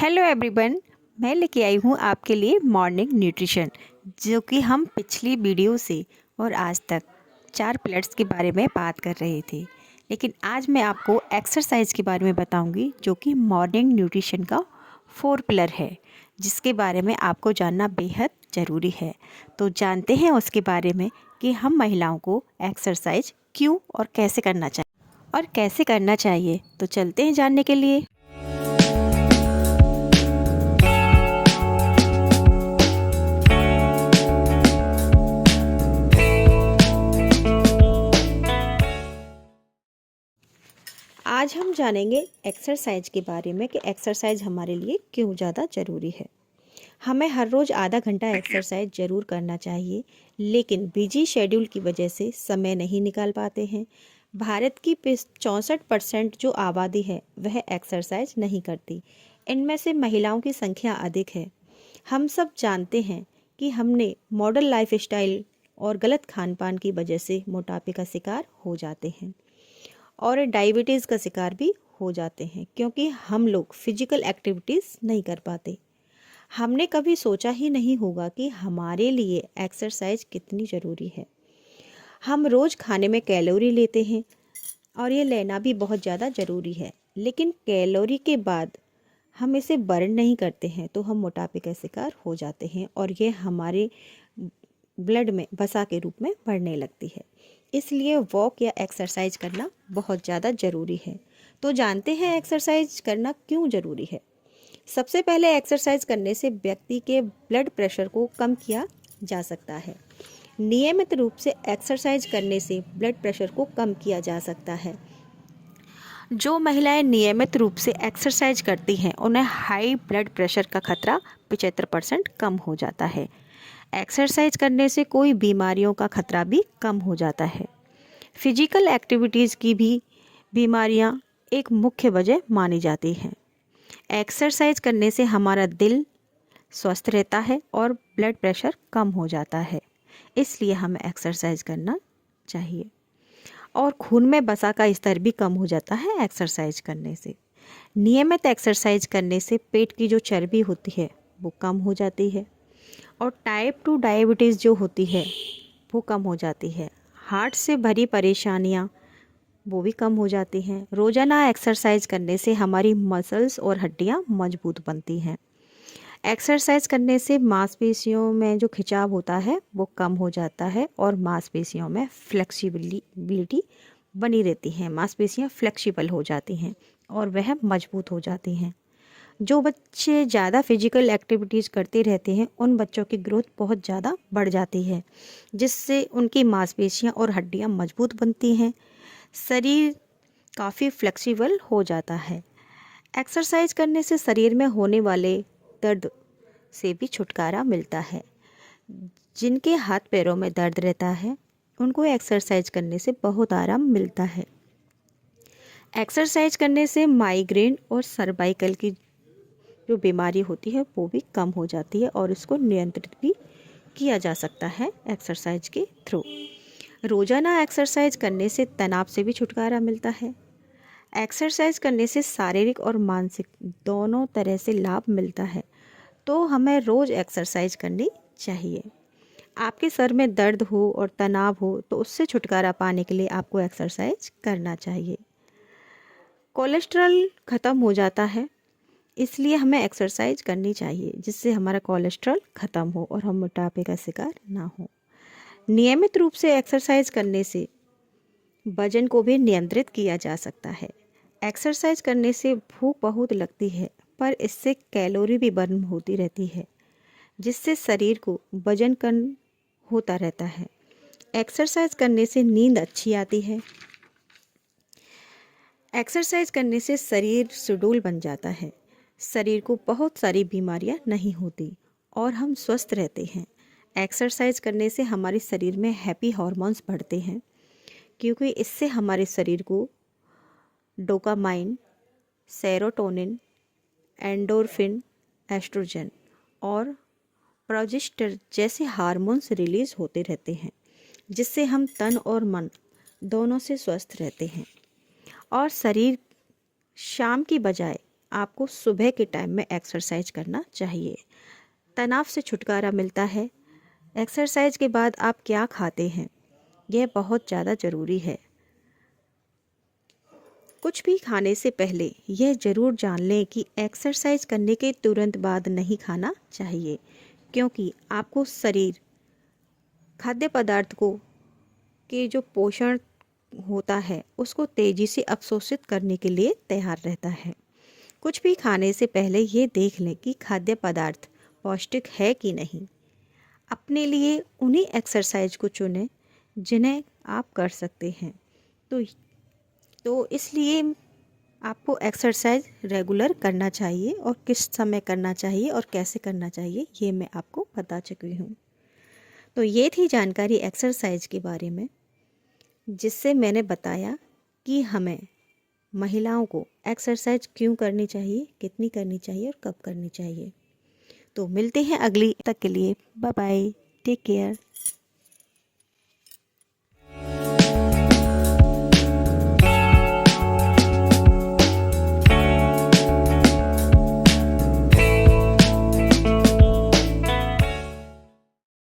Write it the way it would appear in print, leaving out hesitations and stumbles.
Hello everyone, मैं लेके आई हूँ आपके लिए मॉर्निंग न्यूट्रिशन, जो कि हम पिछली वीडियो से और आज तक 4 पिलर्स के बारे में बात कर रहे थे। लेकिन आज मैं आपको एक्सरसाइज के बारे में बताऊंगी, जो कि मॉर्निंग न्यूट्रिशन का 4 पिलर है, जिसके बारे में आपको जानना बेहद ज़रूरी है। तो जानते हैं उसके बारे में कि हम महिलाओं को एक्सरसाइज क्यों और कैसे करना चाहिए। तो चलते हैं जानने के लिए। आज हम जानेंगे एक्सरसाइज के बारे में कि एक्सरसाइज हमारे लिए क्यों ज़्यादा ज़रूरी है। हमें हर रोज़ आधा घंटा एक्सरसाइज ज़रूर करना चाहिए, लेकिन बिजी शेड्यूल की वजह से समय नहीं निकाल पाते हैं। भारत की 64% जो आबादी है वह एक्सरसाइज नहीं करती। इनमें से महिलाओं की संख्या अधिक है। हम सब जानते हैं कि हमने मॉडर्न लाइफस्टाइल और गलत खान पान की वजह से मोटापे का शिकार हो जाते हैं और डायबिटीज़ का शिकार भी हो जाते हैं, क्योंकि हम लोग फिजिकल एक्टिविटीज़ नहीं कर पाते। हमने कभी सोचा ही नहीं होगा कि हमारे लिए एक्सरसाइज कितनी ज़रूरी है। हम रोज़ खाने में कैलोरी लेते हैं और ये लेना भी बहुत ज़्यादा ज़रूरी है, लेकिन कैलोरी के बाद हम इसे बर्न नहीं करते हैं तो हम मोटापे का शिकार हो जाते हैं और ये हमारे ब्लड में वसा के रूप में बढ़ने लगती है। इसलिए वॉक या एक्सरसाइज करना बहुत ज़्यादा ज़रूरी है। तो जानते हैं एक्सरसाइज करना क्यों ज़रूरी है। सबसे पहले एक्सरसाइज करने से व्यक्ति के ब्लड प्रेशर को कम किया जा सकता है। नियमित रूप से एक्सरसाइज करने से ब्लड प्रेशर को कम किया जा सकता है। जो महिलाएं नियमित रूप से एक्सरसाइज करती हैं उन्हें हाई ब्लड प्रेशर का खतरा 75% कम हो जाता है। एक्सरसाइज करने से कोई बीमारियों का खतरा भी कम हो जाता है। फिजिकल एक्टिविटीज़ की भी बीमारियां एक मुख्य वजह मानी जाती हैं। एक्सरसाइज करने से हमारा दिल स्वस्थ रहता है और ब्लड प्रेशर कम हो जाता है, इसलिए हमें एक्सरसाइज करना चाहिए। और खून में वसा का स्तर भी कम हो जाता है एक्सरसाइज करने से। नियमित एक्सरसाइज करने से पेट की जो चर्बी होती है वो कम हो जाती है और टाइप 2 डायबिटीज़ जो होती है वो कम हो जाती है। हार्ट से भरी परेशानियाँ वो भी कम हो जाती हैं। रोज़ाना एक्सरसाइज करने से हमारी मसल्स और हड्डियाँ मजबूत बनती हैं। एक्सरसाइज करने से मांसपेशियों में जो खिंचाव होता है वो कम हो जाता है और मांसपेशियों में फ्लेक्सिबिलिटी बनी रहती है। मांसपेशियाँ फ्लेक्सिबल हो जाती हैं और वह मजबूत हो जाती हैं। जो बच्चे ज़्यादा फिजिकल एक्टिविटीज़ करते रहते हैं उन बच्चों की ग्रोथ बहुत ज़्यादा बढ़ जाती है, जिससे उनकी मांसपेशियाँ और हड्डियाँ मजबूत बनती हैं। शरीर काफ़ी फ्लेक्सिबल हो जाता है। एक्सरसाइज करने से शरीर में होने वाले दर्द से भी छुटकारा मिलता है। जिनके हाथ पैरों में दर्द रहता है उनको एक्सरसाइज करने से बहुत आराम मिलता है। एक्सरसाइज करने से माइग्रेन और सर्वाइकल की जो बीमारी होती है वो भी कम हो जाती है और इसको नियंत्रित भी किया जा सकता है एक्सरसाइज के थ्रू। रोज़ाना एक्सरसाइज करने से तनाव से भी छुटकारा मिलता है। एक्सरसाइज करने से शारीरिक और मानसिक दोनों तरह से लाभ मिलता है, तो हमें रोज़ एक्सरसाइज करनी चाहिए। आपके सर में दर्द हो और तनाव हो तो उससे छुटकारा पाने के लिए आपको एक्सरसाइज करना चाहिए। कोलेस्ट्रॉल ख़त्म हो जाता है, इसलिए हमें एक्सरसाइज करनी चाहिए, जिससे हमारा कोलेस्ट्रॉल ख़त्म हो और हम मोटापे का शिकार ना हो। नियमित रूप से एक्सरसाइज करने से वजन को भी नियंत्रित किया जा सकता है। एक्सरसाइज करने से भूख बहुत लगती है, पर इससे कैलोरी भी बर्न होती रहती है, जिससे शरीर को वजन कम होता रहता है। एक्सरसाइज करने से नींद अच्छी आती है। एक्सरसाइज करने से शरीर सुडौल बन जाता है। शरीर को बहुत सारी बीमारियां नहीं होती और हम स्वस्थ रहते हैं। एक्सरसाइज करने से हमारे शरीर में हैप्पी हार्मोन्स बढ़ते हैं, क्योंकि इससे हमारे शरीर को डोपामाइन, सेरोटोनिन, एंडोर्फिन, एस्ट्रोजन और प्रोजेस्टेरोन जैसे हार्मोन्स रिलीज होते रहते हैं, जिससे हम तन और मन दोनों से स्वस्थ रहते हैं और शरीर शाम की बजाय आपको सुबह के टाइम में एक्सरसाइज करना चाहिए। तनाव से छुटकारा मिलता है। एक्सरसाइज के बाद आप क्या खाते हैं यह बहुत ज़्यादा ज़रूरी है। कुछ भी खाने से पहले यह ज़रूर जान लें कि एक्सरसाइज करने के तुरंत बाद नहीं खाना चाहिए, क्योंकि आपको शरीर खाद्य पदार्थ को के जो पोषण होता है उसको तेज़ी से अवशोषित करने के लिए तैयार रहता है। कुछ भी खाने से पहले ये देख लें कि खाद्य पदार्थ पौष्टिक है कि नहीं। अपने लिए उन्हीं एक्सरसाइज को चुनें जिन्हें आप कर सकते हैं। तो इसलिए आपको एक्सरसाइज रेगुलर करना चाहिए, और किस समय करना चाहिए और कैसे करना चाहिए ये मैं आपको बता चुकी हूँ। तो ये थी जानकारी एक्सरसाइज के बारे में, जिससे मैंने बताया कि हमें महिलाओं को एक्सरसाइज क्यों करनी चाहिए, कितनी करनी चाहिए और कब करनी चाहिए। तो मिलते हैं अगली तक के लिए। Bye bye, take care.